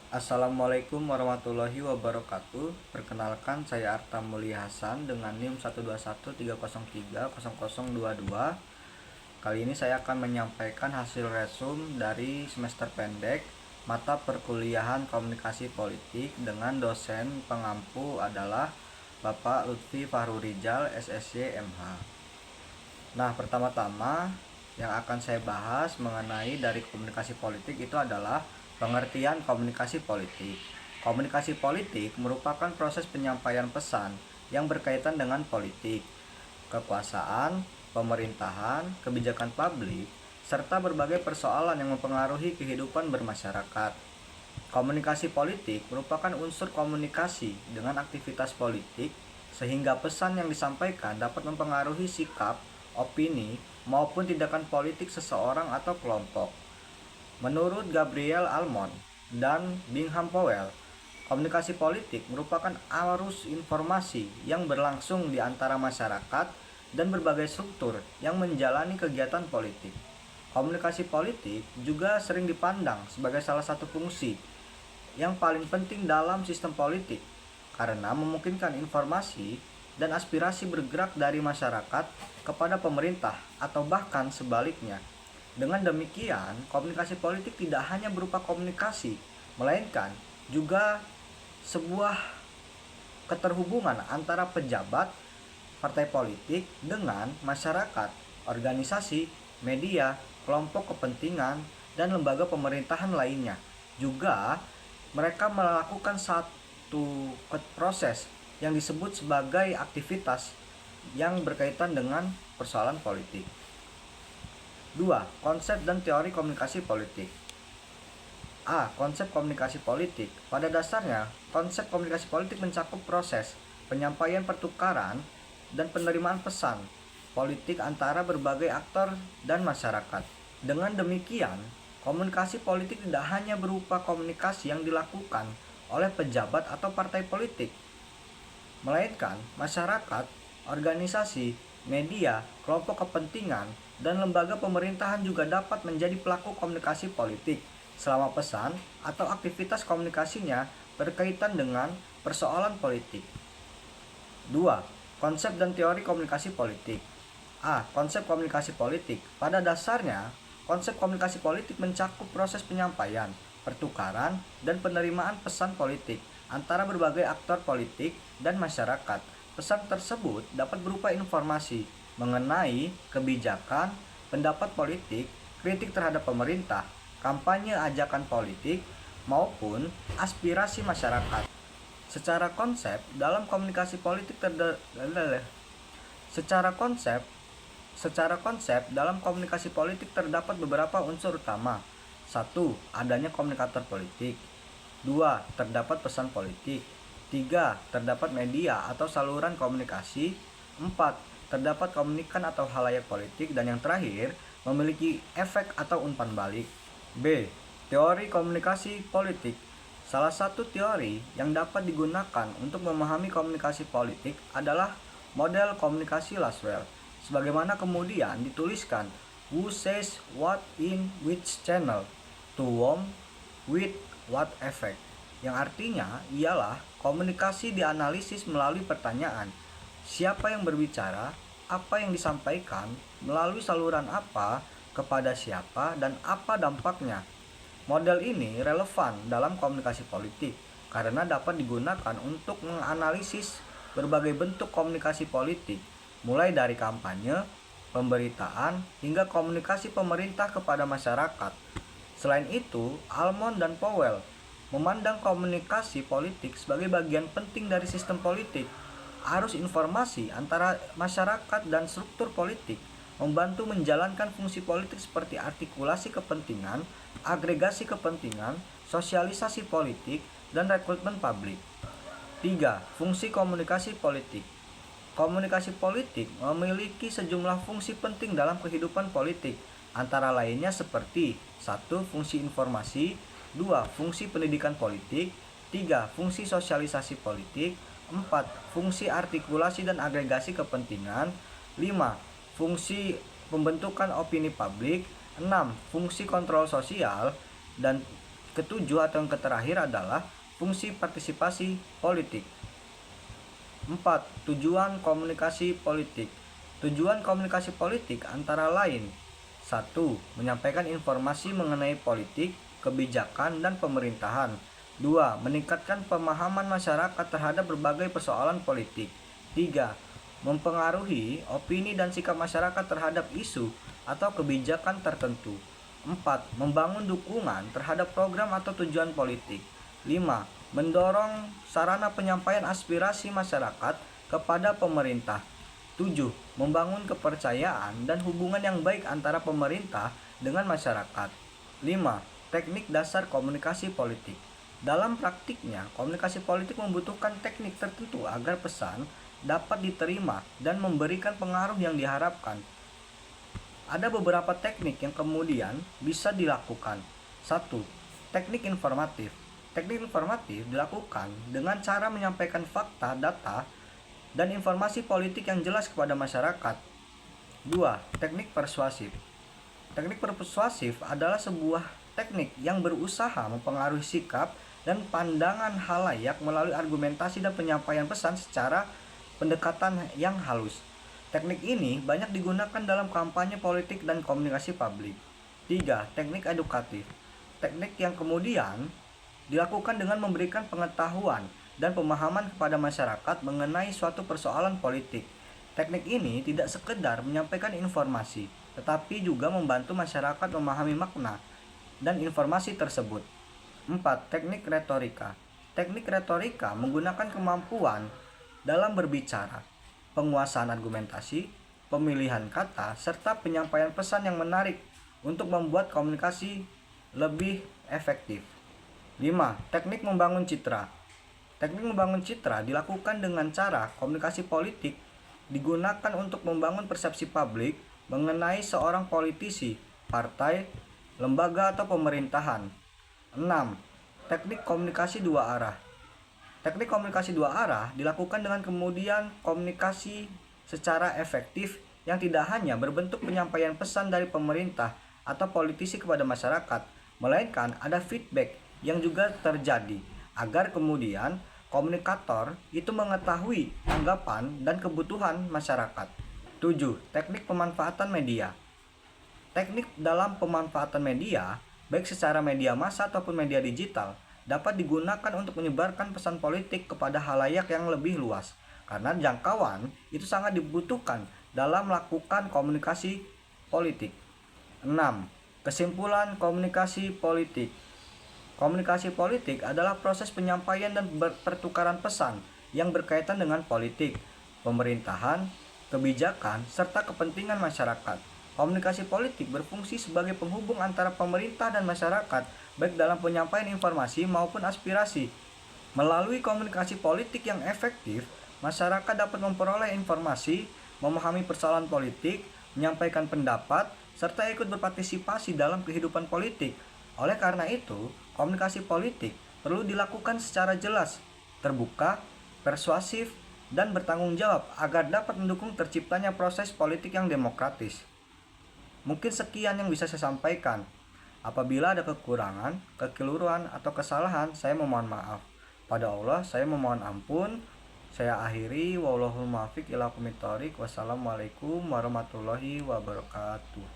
Assalamualaikum warahmatullahi wabarakatuh. Perkenalkan, saya Arta Mulia Hasan dengan NIM 12130300022. Kali ini saya akan menyampaikan hasil resum dari semester pendek mata perkuliahan Komunikasi Politik dengan dosen pengampu adalah Bapak Lutfi Fahrurijal SSY MH. Nah, pertama-tama yang akan saya bahas mengenai dari komunikasi politik itu adalah pengertian komunikasi politik. Komunikasi politik merupakan proses penyampaian pesan yang berkaitan dengan politik, kekuasaan, pemerintahan, kebijakan publik, serta berbagai persoalan yang mempengaruhi kehidupan bermasyarakat. Komunikasi politik merupakan unsur komunikasi dengan aktivitas politik sehingga pesan yang disampaikan dapat mempengaruhi sikap, opini, maupun tindakan politik seseorang atau kelompok. Menurut Gabriel Almond dan Bingham Powell, komunikasi politik merupakan arus informasi yang berlangsung di antara masyarakat dan berbagai struktur yang menjalani kegiatan politik. Komunikasi politik juga sering dipandang sebagai salah satu fungsi yang paling penting dalam sistem politik karena memungkinkan informasi dan aspirasi bergerak dari masyarakat kepada pemerintah atau bahkan sebaliknya. Dengan demikian, komunikasi politik tidak hanya berupa komunikasi, melainkan juga sebuah keterhubungan antara pejabat, partai politik dengan masyarakat, organisasi, media, kelompok kepentingan, dan lembaga pemerintahan lainnya. Juga, mereka melakukan satu proses yang disebut sebagai aktivitas yang berkaitan dengan persoalan politik. 2. Konsep dan teori komunikasi politik. A. Konsep komunikasi politik. Pada dasarnya, konsep komunikasi politik mencakup proses penyampaian pertukaran dan penerimaan pesan politik antara berbagai aktor dan masyarakat. Dengan demikian, komunikasi politik tidak hanya berupa komunikasi yang dilakukan oleh pejabat atau partai politik, melainkan masyarakat, organisasi, media, kelompok kepentingan, dan lembaga pemerintahan juga dapat menjadi pelaku komunikasi politik selama pesan atau aktivitas komunikasinya berkaitan dengan persoalan politik. 2. Konsep dan teori komunikasi politik. A. Konsep komunikasi politik. Pada dasarnya, konsep komunikasi politik mencakup proses penyampaian, pertukaran, dan penerimaan pesan politik antara berbagai aktor politik dan masyarakat. Pesan tersebut dapat berupa informasi mengenai kebijakan, pendapat politik, kritik terhadap pemerintah, kampanye ajakan politik, maupun aspirasi masyarakat. Secara konsep, dalam komunikasi politik dalam komunikasi politik terdapat beberapa unsur utama. 1. Adanya komunikator politik. 2. Terdapat pesan politik. 3. Terdapat media atau saluran komunikasi. 4. Terdapat komunikan atau halayak politik. Dan yang terakhir, memiliki efek atau umpan balik. B. Teori komunikasi politik. Salah satu teori yang dapat digunakan untuk memahami komunikasi politik adalah model komunikasi Laswell. Sebagaimana kemudian dituliskan, who says what in which channel, to whom, with what effect, yang artinya ialah komunikasi dianalisis melalui pertanyaan, siapa yang berbicara, apa yang disampaikan, melalui saluran apa, kepada siapa, dan apa dampaknya. Model ini relevan dalam komunikasi politik karena dapat digunakan untuk menganalisis berbagai bentuk komunikasi politik, mulai dari kampanye, pemberitaan, hingga komunikasi pemerintah kepada masyarakat. Selain itu, Almond dan Powell memandang komunikasi politik sebagai bagian penting dari sistem politik. Arus informasi antara masyarakat dan struktur politik membantu menjalankan fungsi politik seperti artikulasi kepentingan, agregasi kepentingan, sosialisasi politik, dan rekrutmen publik. 3. Fungsi komunikasi politik. Komunikasi politik memiliki sejumlah fungsi penting dalam kehidupan politik, antara lainnya seperti 1. Fungsi informasi, 2. Fungsi pendidikan politik, 3. Fungsi sosialisasi politik, 4. Fungsi artikulasi dan agregasi kepentingan, 5. Fungsi pembentukan opini publik, 6. Fungsi kontrol sosial, dan ketujuh atau yang terakhir adalah fungsi partisipasi politik. 4. Tujuan komunikasi politik. Tujuan komunikasi politik antara lain: 1. Menyampaikan informasi mengenai politik, kebijakan, dan pemerintahan. 2. Meningkatkan pemahaman masyarakat terhadap berbagai persoalan politik. 3. Mempengaruhi opini dan sikap masyarakat terhadap isu atau kebijakan tertentu. 4. Membangun dukungan terhadap program atau tujuan politik. 5. Mendorong sarana penyampaian aspirasi masyarakat kepada pemerintah. 7. Membangun kepercayaan dan hubungan yang baik antara pemerintah dengan masyarakat. 5. Teknik dasar komunikasi politik. Dalam praktiknya, komunikasi politik membutuhkan teknik tertentu agar pesan dapat diterima dan memberikan pengaruh yang diharapkan. Ada beberapa teknik yang kemudian bisa dilakukan. 1. Teknik informatif. Teknik informatif dilakukan dengan cara menyampaikan fakta, data, dan informasi politik yang jelas kepada masyarakat. 2. Teknik persuasif. Teknik persuasif adalah sebuah teknik yang berusaha mempengaruhi sikap dan pandangan halayak melalui argumentasi dan penyampaian pesan secara pendekatan yang halus. Teknik ini banyak digunakan dalam kampanye politik dan komunikasi publik. 3. Teknik edukatif. Teknik yang kemudian dilakukan dengan memberikan pengetahuan dan pemahaman kepada masyarakat mengenai suatu persoalan politik. Teknik ini tidak sekedar menyampaikan informasi, tetapi juga membantu masyarakat memahami makna dan informasi tersebut. 4. Teknik retorika. Teknik retorika menggunakan kemampuan dalam berbicara, penguasaan argumentasi, pemilihan kata, serta penyampaian pesan yang menarik untuk membuat komunikasi lebih efektif. 5. Teknik membangun citra. Teknik membangun citra dilakukan dengan cara komunikasi politik digunakan untuk membangun persepsi publik mengenai seorang politisi, partai, lembaga, atau pemerintahan. 6. Teknik komunikasi dua arah. Teknik komunikasi dua arah dilakukan dengan kemudian komunikasi secara efektif yang tidak hanya berbentuk penyampaian pesan dari pemerintah atau politisi kepada masyarakat, melainkan ada feedback yang juga terjadi agar kemudian komunikator itu mengetahui tanggapan dan kebutuhan masyarakat. 7. Teknik pemanfaatan media. Teknik dalam pemanfaatan media, baik secara media massa ataupun media digital, dapat digunakan untuk menyebarkan pesan politik kepada halayak yang lebih luas, karena jangkauan itu sangat dibutuhkan dalam melakukan komunikasi politik. 6. Kesimpulan komunikasi politik. Komunikasi politik adalah proses penyampaian dan pertukaran pesan yang berkaitan dengan politik, pemerintahan, kebijakan, serta kepentingan masyarakat. Komunikasi politik berfungsi sebagai penghubung antara pemerintah dan masyarakat, baik dalam penyampaian informasi maupun aspirasi. Melalui komunikasi politik yang efektif, masyarakat dapat memperoleh informasi, memahami persoalan politik, menyampaikan pendapat, serta ikut berpartisipasi dalam kehidupan politik. Oleh karena itu, komunikasi politik perlu dilakukan secara jelas, terbuka, persuasif, dan bertanggung jawab agar dapat mendukung terciptanya proses politik yang demokratis. Mungkin sekian yang bisa saya sampaikan. Apabila ada kekurangan, kekeliruan, atau kesalahan, saya memohon maaf. Pada Allah, saya memohon ampun. Saya akhiri. Wallahul muwaffiq ila aqwamit thoriq. Wassalamualaikum warahmatullahi wabarakatuh.